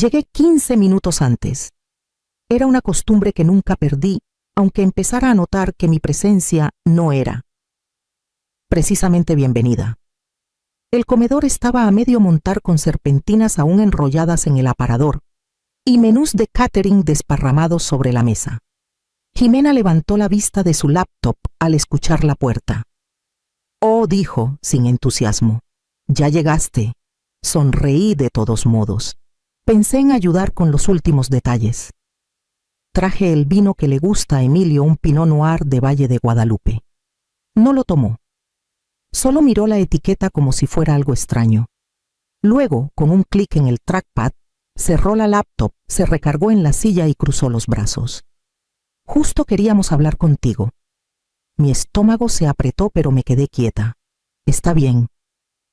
Llegué 15 minutos antes. Era una costumbre que nunca perdí, aunque empezara a notar que mi presencia no era precisamente bienvenida. El comedor estaba a medio montar con serpentinas aún enrolladas en el aparador y menús de catering desparramados sobre la mesa. Jimena levantó la vista de su laptop al escuchar la puerta. «Oh», dijo, sin entusiasmo, «ya llegaste». Sonreí de todos modos. Pensé en ayudar con los últimos detalles. Traje el vino que le gusta a Emilio, un Pinot Noir de Valle de Guadalupe. No lo tomó. Solo miró la etiqueta como si fuera algo extraño. Luego, con un clic en el trackpad, cerró la laptop, se recargó en la silla y cruzó los brazos. «Justo queríamos hablar contigo». Mi estómago se apretó, pero me quedé quieta. «Está bien».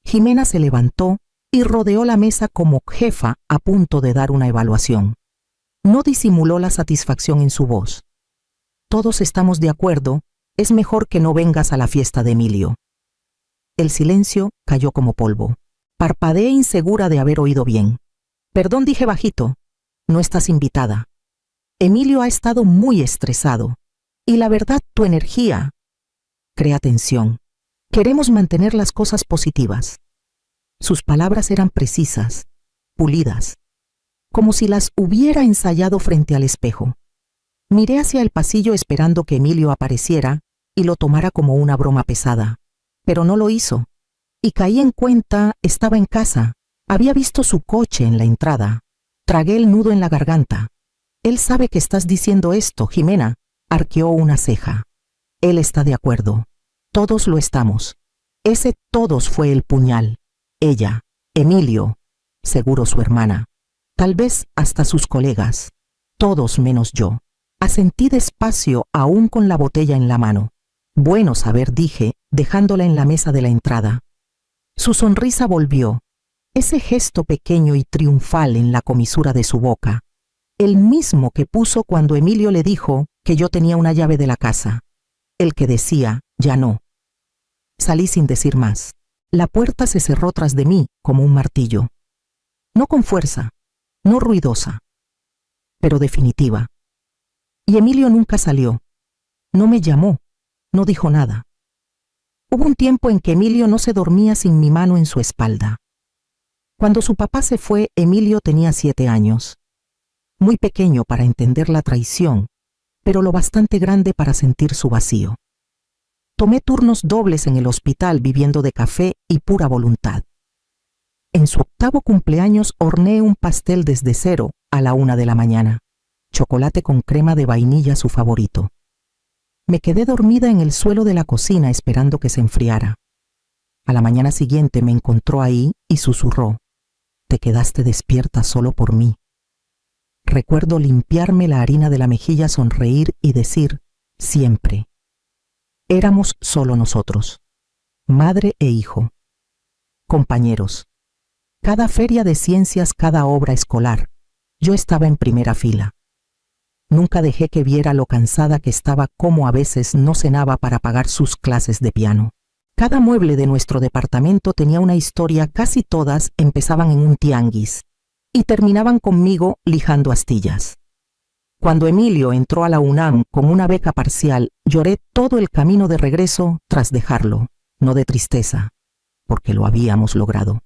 Jimena se levantó y rodeó la mesa como jefa a punto de dar una evaluación. No disimuló la satisfacción en su voz. «Todos estamos de acuerdo, es mejor que no vengas a la fiesta de Emilio». El silencio cayó como polvo. Parpadeé insegura de haber oído bien. «Perdón», dije bajito, «no estás invitada. Emilio ha estado muy estresado. Y la verdad, tu energía crea tensión. Queremos mantener las cosas positivas». Sus palabras eran precisas, pulidas, como si las hubiera ensayado frente al espejo. Miré hacia el pasillo esperando que Emilio apareciera y lo tomara como una broma pesada, pero no lo hizo. Y caí en cuenta, estaba en casa. Había visto su coche en la entrada. Tragué el nudo en la garganta. «Él sabe que estás diciendo esto», Jimena arqueó una ceja. «Él está de acuerdo. Todos lo estamos». Ese todos fue el puñal. Ella, Emilio, seguro su hermana, tal vez hasta sus colegas, todos menos yo. Asentí despacio, aún con la botella en la mano. «Bueno saber», dije, dejándola en la mesa de la entrada. Su sonrisa volvió, ese gesto pequeño y triunfal en la comisura de su boca, el mismo que puso cuando Emilio le dijo que yo tenía una llave de la casa, el que decía, «ya no». Salí sin decir más. La puerta se cerró tras de mí como un martillo. No con fuerza, no ruidosa, pero definitiva. Y Emilio nunca salió. No me llamó, no dijo nada. Hubo un tiempo en que Emilio no se dormía sin mi mano en su espalda. Cuando su papá se fue, Emilio tenía 7 años. Muy pequeño para entender la traición, pero lo bastante grande para sentir su vacío. Tomé turnos dobles en el hospital viviendo de café y pura voluntad. En su 8º cumpleaños horneé un pastel desde cero a la 1 de la mañana. Chocolate con crema de vainilla, su favorito. Me quedé dormida en el suelo de la cocina esperando que se enfriara. A la mañana siguiente me encontró ahí y susurró, «Te quedaste despierta solo por mí». Recuerdo limpiarme la harina de la mejilla, sonreír y decir, «siempre». Éramos solo nosotros, madre e hijo, compañeros. Cada feria de ciencias, cada obra escolar, yo estaba en primera fila. Nunca dejé que viera lo cansada que estaba, como a veces no cenaba para pagar sus clases de piano. Cada mueble de nuestro departamento tenía una historia, casi todas empezaban en un tianguis y terminaban conmigo lijando astillas. Cuando Emilio entró a la UNAM con una beca parcial, lloré todo el camino de regreso tras dejarlo, no de tristeza, porque lo habíamos logrado.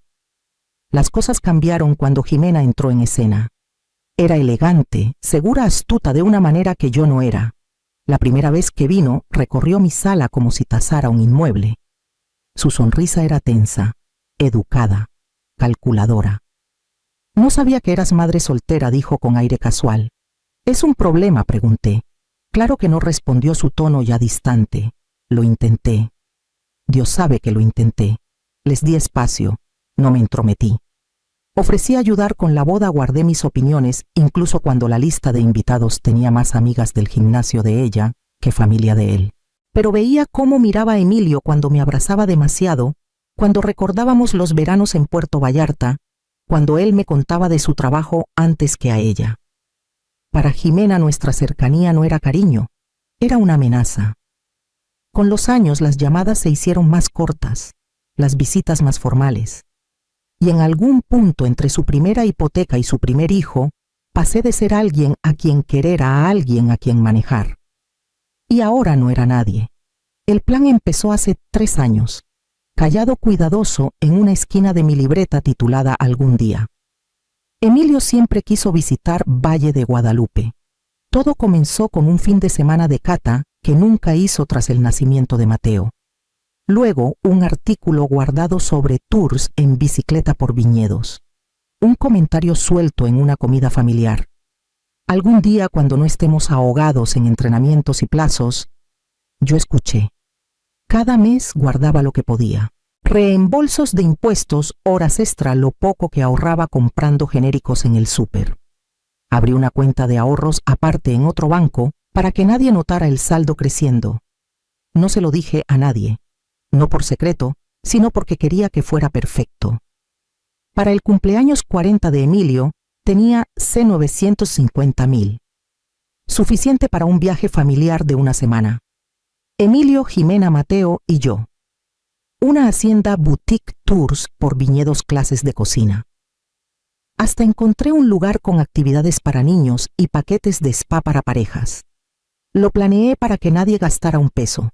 Las cosas cambiaron cuando Jimena entró en escena. Era elegante, segura, astuta de una manera que yo no era. La primera vez que vino, recorrió mi sala como si tasara un inmueble. Su sonrisa era tensa, educada, calculadora. «No sabía que eras madre soltera», dijo con aire casual. «¿Es un problema?», pregunté. Claro que no, respondió, su tono ya distante. «Lo intenté. Dios sabe que lo intenté. Les di espacio, no me entrometí. Ofrecí ayudar con la boda, guardé mis opiniones, incluso cuando la lista de invitados tenía más amigas del gimnasio de ella que familia de él. Pero veía cómo miraba a Emilio cuando me abrazaba demasiado, cuando recordábamos los veranos en Puerto Vallarta, cuando él me contaba de su trabajo antes que a ella. Para Jimena nuestra cercanía no era cariño, era una amenaza. Con los años las llamadas se hicieron más cortas, las visitas más formales. y en algún punto entre su primera hipoteca y su primer hijo, pasé de ser alguien a quien querer a alguien a quien manejar. Y ahora no era nadie. El plan empezó hace 3 años, callado cuidadoso en una esquina de mi libreta titulada Algún día. Emilio siempre quiso visitar Valle de Guadalupe. Todo comenzó con un fin de semana de cata que nunca hizo tras el nacimiento de Mateo. Luego, un artículo guardado sobre tours en bicicleta por viñedos. Un comentario suelto en una comida familiar. Algún día, cuando no estemos ahogados en entrenamientos y plazos, yo escuché. Cada mes guardaba lo que podía. Reembolsos de impuestos, horas extra, lo poco que ahorraba comprando genéricos en el súper. Abrí una cuenta de ahorros aparte en otro banco para que nadie notara el saldo creciendo. No se lo dije a nadie, no por secreto, sino porque quería que fuera perfecto. Para el cumpleaños 40 de Emilio, tenía $950,000. Suficiente para un viaje familiar de una semana. Emilio, Jimena, Mateo y yo. Una hacienda boutique tours por viñedos, clases de cocina. Hasta encontré un lugar con actividades para niños y paquetes de spa para parejas. Lo planeé para que nadie gastara un peso.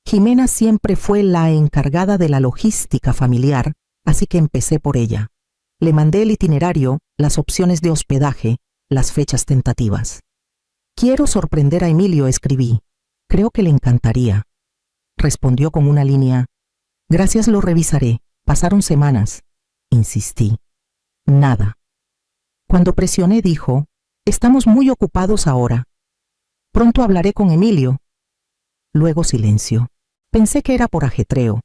Jimena siempre fue la encargada de la logística familiar, así que empecé por ella. Le mandé el itinerario, las opciones de hospedaje, las fechas tentativas. Quiero sorprender a Emilio, escribí. Creo que le encantaría. Respondió con una línea. Gracias, lo revisaré. Pasaron semanas. Insistí. Nada. Cuando presioné, dijo, estamos muy ocupados ahora. Pronto hablaré con Emilio. Luego silencio. Pensé que era por ajetreo,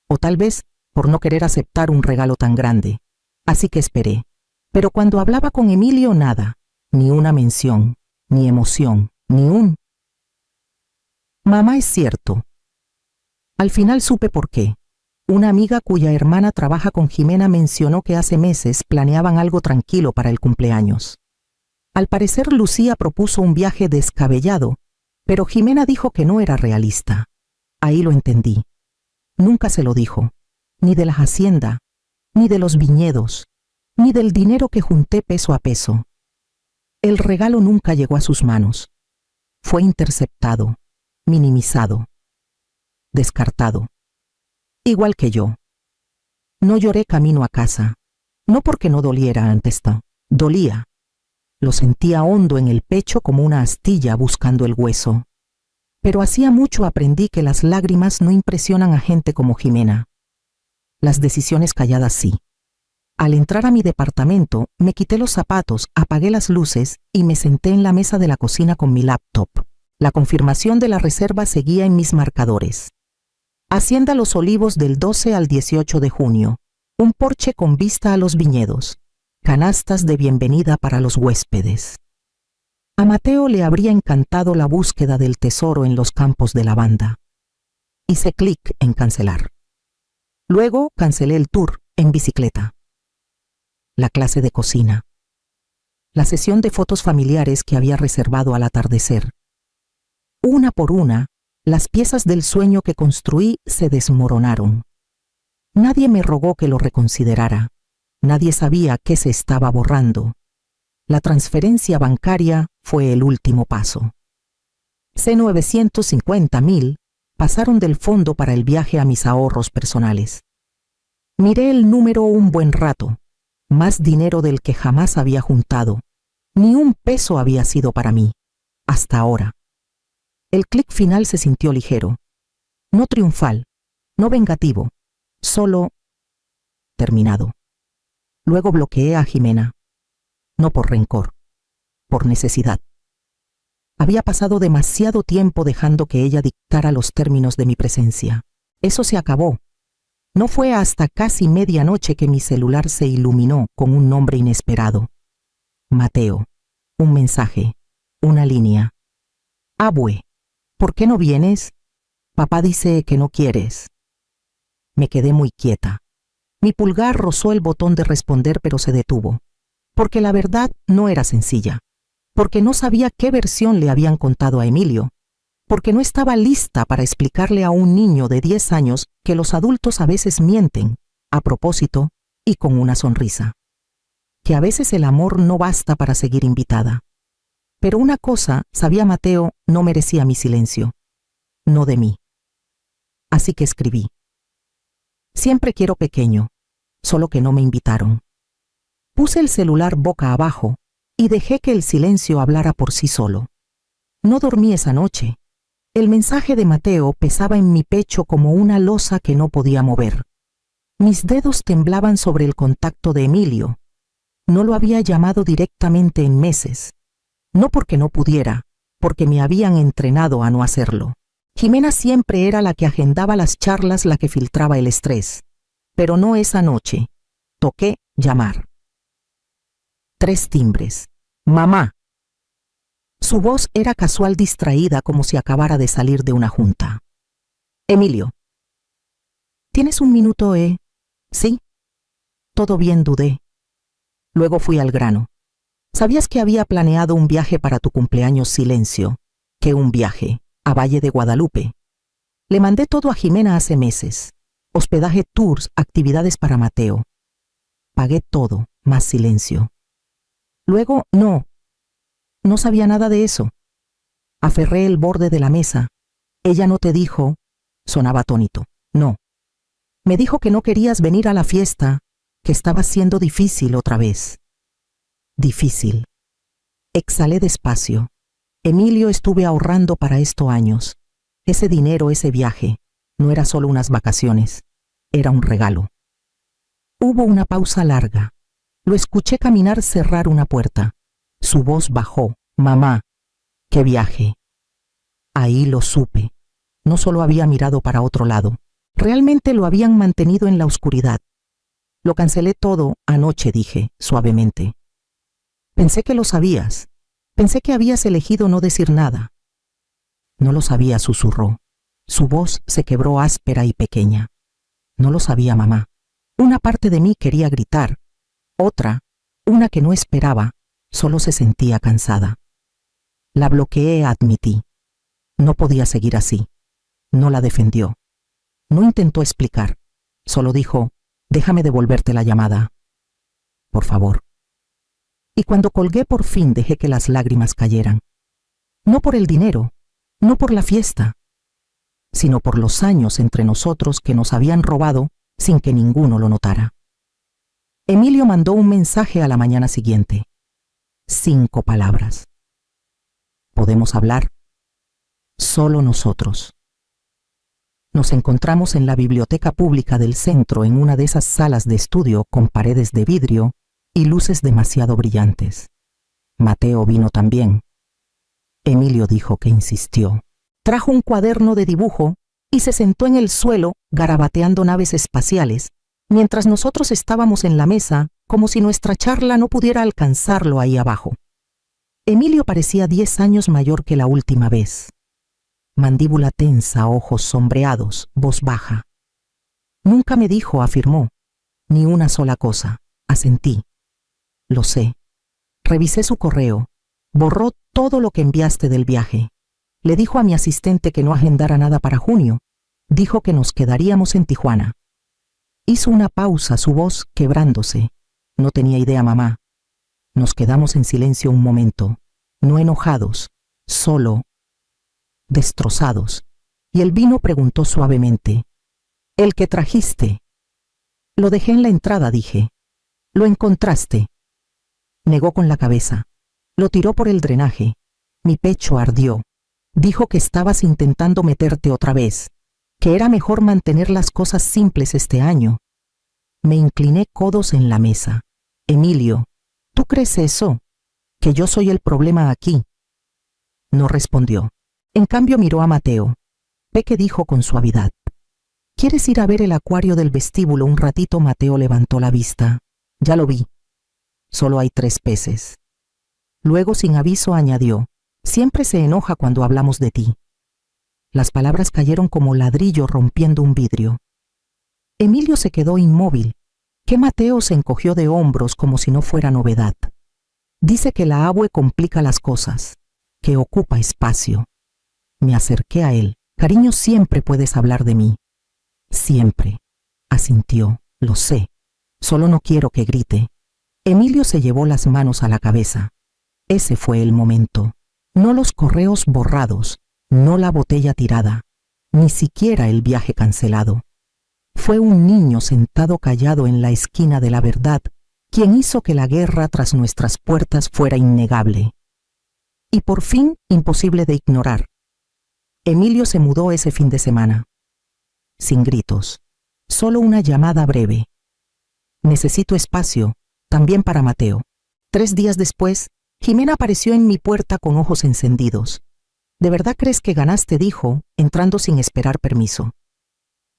o tal vez por no querer aceptar un regalo tan grande. Así que esperé. Pero cuando hablaba con Emilio, nada. Ni una mención, ni emoción, ni un... Mamá, es cierto. Al final supe por qué. Una amiga cuya hermana trabaja con Jimena mencionó que hace meses planeaban algo tranquilo para el cumpleaños. Al parecer, Lucía propuso un viaje descabellado, pero Jimena dijo que no era realista. Ahí lo entendí. Nunca se lo dijo, ni de la hacienda, ni de los viñedos, ni del dinero que junté peso a peso. El regalo nunca llegó a sus manos. Fue interceptado, minimizado, descartado. Igual que yo. No lloré camino a casa, no porque no doliera antes, dolía. Lo sentía hondo en el pecho como una astilla buscando el hueso. Pero hacía mucho aprendí que las lágrimas no impresionan a gente como Jimena. Las decisiones calladas sí. Al entrar a mi departamento, me quité los zapatos, apagué las luces y me senté en la mesa de la cocina con mi laptop. La confirmación de la reserva seguía en mis marcadores. Hacienda Los Olivos del 12 al 18 de junio. Un porche con vista a los viñedos. Canastas de bienvenida para los huéspedes. A Mateo le habría encantado la búsqueda del tesoro en los campos de lavanda. Hice clic en cancelar. Luego cancelé el tour en bicicleta. La clase de cocina. La sesión de fotos familiares que había reservado al atardecer. Una por una, las piezas del sueño que construí se desmoronaron. Nadie me rogó que lo reconsiderara. Nadie sabía qué se estaba borrando. La transferencia bancaria fue el último paso. $950,000 pasaron del fondo para el viaje a mis ahorros personales. Miré el número un buen rato. Más dinero del que jamás había juntado. Ni un peso había sido para mí. Hasta ahora. El clic final se sintió ligero. No triunfal, no vengativo, solo terminado. Luego bloqueé a Jimena. No por rencor, por necesidad. Había pasado demasiado tiempo dejando que ella dictara los términos de mi presencia. Eso se acabó. No fue hasta casi medianoche que mi celular se iluminó con un nombre inesperado. Mateo. Un mensaje. Una línea. Abue. ¿Por qué no vienes? Papá dice que no quieres. Me quedé muy quieta. Mi pulgar rozó el botón de responder, pero se detuvo. Porque la verdad no era sencilla. Porque no sabía qué versión le habían contado a Emilio. Porque no estaba lista para explicarle a un niño de 10 años que los adultos a veces mienten. A propósito, y con una sonrisa. Que a veces el amor no basta para seguir invitada. Pero una cosa, sabía Mateo, no merecía mi silencio. No de mí. Así que escribí. Siempre quiero pequeño, solo que no me invitaron. Puse el celular boca abajo y dejé que el silencio hablara por sí solo. No dormí esa noche. El mensaje de Mateo pesaba en mi pecho como una losa que no podía mover. Mis dedos temblaban sobre el contacto de Emilio. No lo había llamado directamente en meses. No porque no pudiera, porque me habían entrenado a no hacerlo. Jimena siempre era la que agendaba las charlas, la que filtraba el estrés. Pero no esa noche. Toqué llamar. 3 timbres. Mamá. Su voz era casual, distraída, como si acabara de salir de una junta. Emilio. ¿Tienes un minuto, Sí. Todo bien, dudé. Luego fui al grano. ¿Sabías que había planeado un viaje para tu cumpleaños? Silencio. ¿Qué un viaje? A Valle de Guadalupe. Le mandé todo a Jimena hace meses. Hospedaje, tours, actividades para Mateo. Pagué todo, más silencio. Luego, no sabía nada de eso. Aferré el borde de la mesa. Ella no te dijo, sonaba atónito. No. Me dijo que no querías venir a la fiesta, que estaba siendo difícil otra vez. Difícil. Exhalé despacio. Emilio, estuve ahorrando para esto años. Ese dinero, ese viaje, no era solo unas vacaciones, era un regalo. Hubo una pausa larga. Lo escuché caminar, cerrar una puerta. Su voz bajó. Mamá, ¿qué viaje? Ahí lo supe. No solo había mirado para otro lado, realmente lo habían mantenido en la oscuridad. Lo cancelé todo anoche, dije, suavemente. Pensé que lo sabías. Pensé que habías elegido no decir nada. No lo sabía, susurró. Su voz se quebró, áspera y pequeña. No lo sabía, mamá. Una parte de mí quería gritar. Otra, una que no esperaba, solo se sentía cansada. La bloqueé, admití. No podía seguir así. No la defendió. No intentó explicar. Solo dijo, déjame devolverte la llamada. Por favor. Y cuando colgué por fin dejé que las lágrimas cayeran. No por el dinero, no por la fiesta, sino por los años entre nosotros que nos habían robado sin que ninguno lo notara. Emilio mandó un mensaje a la mañana siguiente. 5 palabras. ¿Podemos hablar? Solo nosotros. Nos encontramos en la biblioteca pública del centro, en una de esas salas de estudio con paredes de vidrio y luces demasiado brillantes. Mateo vino también. Emilio dijo que insistió. Trajo un cuaderno de dibujo y se sentó en el suelo garabateando naves espaciales, mientras nosotros estábamos en la mesa como si nuestra charla no pudiera alcanzarlo ahí abajo. Emilio parecía 10 años mayor que la última vez. Mandíbula tensa, ojos sombreados, voz baja. Nunca me dijo, afirmó, ni una sola cosa. Asentí. Lo sé. Revisé su correo. Borró todo lo que enviaste del viaje. Le dijo a mi asistente que no agendara nada para junio. Dijo que nos quedaríamos en Tijuana. Hizo una pausa, su voz quebrándose. No tenía idea, mamá. Nos quedamos en silencio un momento, no enojados, solo destrozados. Y el vino preguntó suavemente, ¿el que trajiste? Lo dejé en la entrada, dije. ¿Lo encontraste? Negó con la cabeza. Lo tiró por el drenaje. Mi pecho ardió. Dijo que estabas intentando meterte otra vez, que era mejor mantener las cosas simples este año. Me incliné, codos en la mesa. Emilio, ¿tú crees eso? ¿Que yo soy el problema aquí? No respondió. En cambio miró a Mateo. Peque dijo con suavidad. ¿Quieres ir a ver el acuario del vestíbulo un ratito? Mateo levantó la vista. Ya lo vi. Solo hay 3 peces. Luego, sin aviso, añadió. Siempre se enoja cuando hablamos de ti. Las palabras cayeron como ladrillo rompiendo un vidrio. Emilio se quedó inmóvil. Que Mateo se encogió de hombros como si no fuera novedad. Dice que la abue complica las cosas, que ocupa espacio. Me acerqué a él. Cariño, siempre puedes hablar de mí. Siempre. Asintió. Lo sé. Solo no quiero que grite. Emilio se llevó las manos a la cabeza. Ese fue el momento. No los correos borrados, no la botella tirada, ni siquiera el viaje cancelado. Fue un niño sentado callado en la esquina de la verdad quien hizo que la guerra tras nuestras puertas fuera innegable. Y por fin imposible de ignorar. Emilio se mudó ese fin de semana. Sin gritos, solo una llamada breve. Necesito espacio, también para Mateo. 3 días después, Jimena apareció en mi puerta con ojos encendidos. ¿De verdad crees que ganaste?, dijo, entrando sin esperar permiso.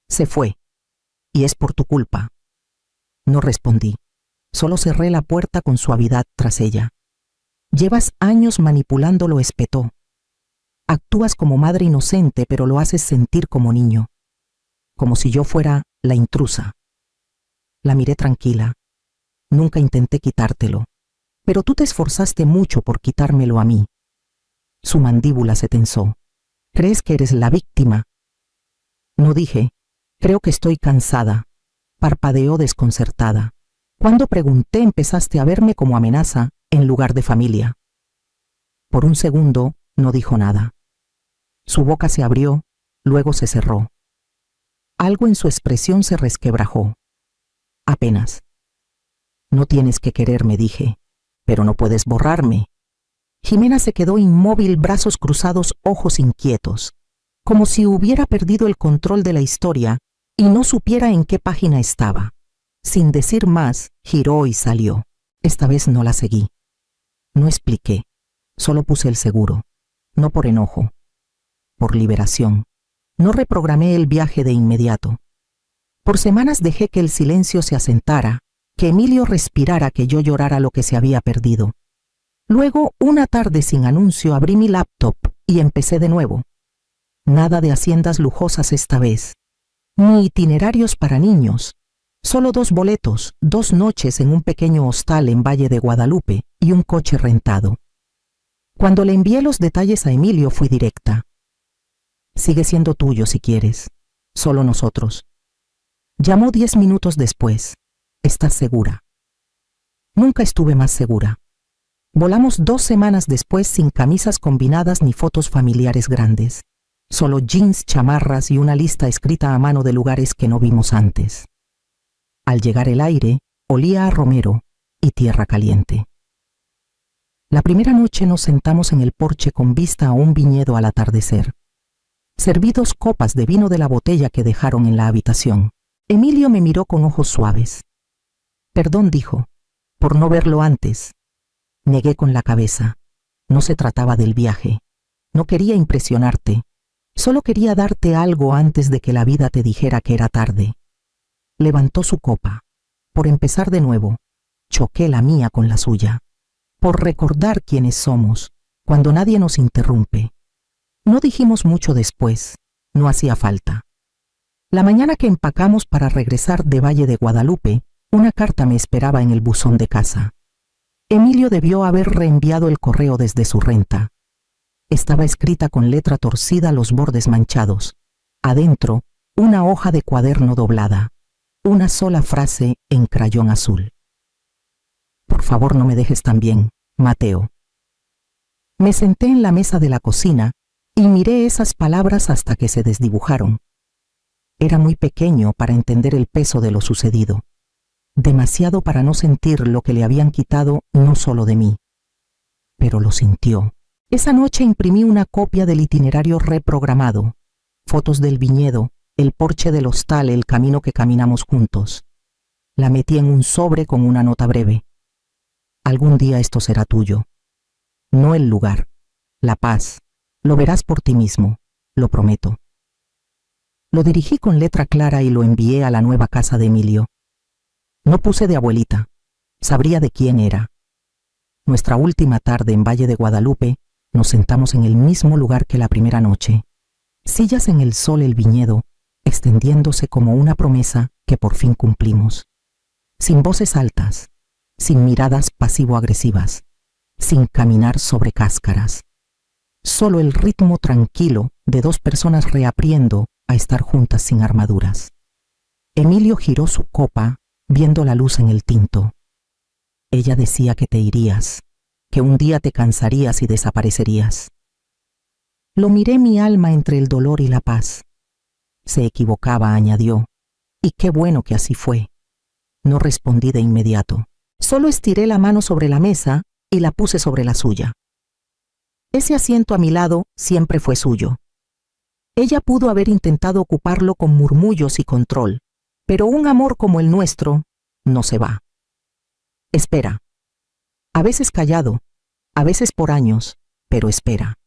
Se fue. Y es por tu culpa. No respondí. Solo cerré la puerta con suavidad tras ella. Llevas años manipulándolo, espetó. Actúas como madre inocente, pero lo haces sentir como niño. Como si yo fuera la intrusa. La miré tranquila. Nunca intenté quitártelo. Pero tú te esforzaste mucho por quitármelo a mí. Su mandíbula se tensó. ¿Crees que eres la víctima? No dije. Creo que estoy cansada. Parpadeó desconcertada. Cuando pregunté, empezaste a verme como amenaza en lugar de familia. Por un segundo no dijo nada. Su boca se abrió, luego se cerró. Algo en su expresión se resquebrajó. Apenas. No tienes que quererme, dije, pero no puedes borrarme. Jimena se quedó inmóvil, brazos cruzados, ojos inquietos, como si hubiera perdido el control de la historia y no supiera en qué página estaba. Sin decir más, giró y salió. Esta vez no la seguí. No expliqué, solo puse el seguro, no por enojo, por liberación. No reprogramé el viaje de inmediato. Por semanas dejé que el silencio se asentara, que Emilio respirara, que yo llorara lo que se había perdido. Luego, una tarde sin anuncio, abrí mi laptop y empecé de nuevo. Nada de haciendas lujosas esta vez, ni itinerarios para niños. Solo 2 boletos, 2 noches en un pequeño hostal en Valle de Guadalupe y un coche rentado. Cuando le envié los detalles a Emilio, fui directa. Sigue siendo tuyo si quieres, solo nosotros. Llamó 10 minutos después. ¿Estás segura? Nunca estuve más segura. Volamos 2 semanas después sin camisas combinadas ni fotos familiares grandes. Solo jeans, chamarras y una lista escrita a mano de lugares que no vimos antes. Al llegar el aire, olía a romero y tierra caliente. La primera noche nos sentamos en el porche con vista a un viñedo al atardecer. Serví 2 copas de vino de la botella que dejaron en la habitación. Emilio me miró con ojos suaves. Perdón, dijo, por no verlo antes. Negué con la cabeza. No se trataba del viaje. No quería impresionarte. Solo quería darte algo antes de que la vida te dijera que era tarde. Levantó su copa. Por empezar de nuevo, choqué la mía con la suya. Por recordar quiénes somos, cuando nadie nos interrumpe. No dijimos mucho después, no hacía falta. La mañana que empacamos para regresar de Valle de Guadalupe, una carta me esperaba en el buzón de casa. Emilio debió haber reenviado el correo desde su renta. Estaba escrita con letra torcida, los bordes manchados. Adentro, una hoja de cuaderno doblada. Una sola frase en crayón azul. Por favor, no me dejes también, Mateo. Me senté en la mesa de la cocina y miré esas palabras hasta que se desdibujaron. Era muy pequeño para entender el peso de lo sucedido. Demasiado para no sentir lo que le habían quitado no solo de mí. Pero lo sintió. Esa noche imprimí una copia del itinerario reprogramado, fotos del viñedo, el porche del hostal, el camino que caminamos juntos. La metí en un sobre con una nota breve. Algún día esto será tuyo. No el lugar, la paz. Lo verás por ti mismo, lo prometo. Lo dirigí con letra clara y lo envié a la nueva casa de Emilio. No puse de abuelita. Sabría de quién era. Nuestra última tarde en Valle de Guadalupe, nos sentamos en el mismo lugar que la primera noche. Sillas en el sol, el viñedo, extendiéndose como una promesa que por fin cumplimos. Sin voces altas, sin miradas pasivo-agresivas, sin caminar sobre cáscaras. Solo el ritmo tranquilo de 2 personas reapriendo a estar juntas sin armaduras. Emilio giró su copa viendo la luz en el tinto. Ella decía que te irías, que un día te cansarías y desaparecerías. Lo miré mi alma entre el dolor y la paz. Se equivocaba, añadió, y qué bueno que así fue. No respondí de inmediato. Solo estiré la mano sobre la mesa y la puse sobre la suya. Ese asiento a mi lado siempre fue suyo. Ella pudo haber intentado ocuparlo con murmullos y control, pero un amor como el nuestro no se va. Espera. A veces callado, a veces por años, pero espera.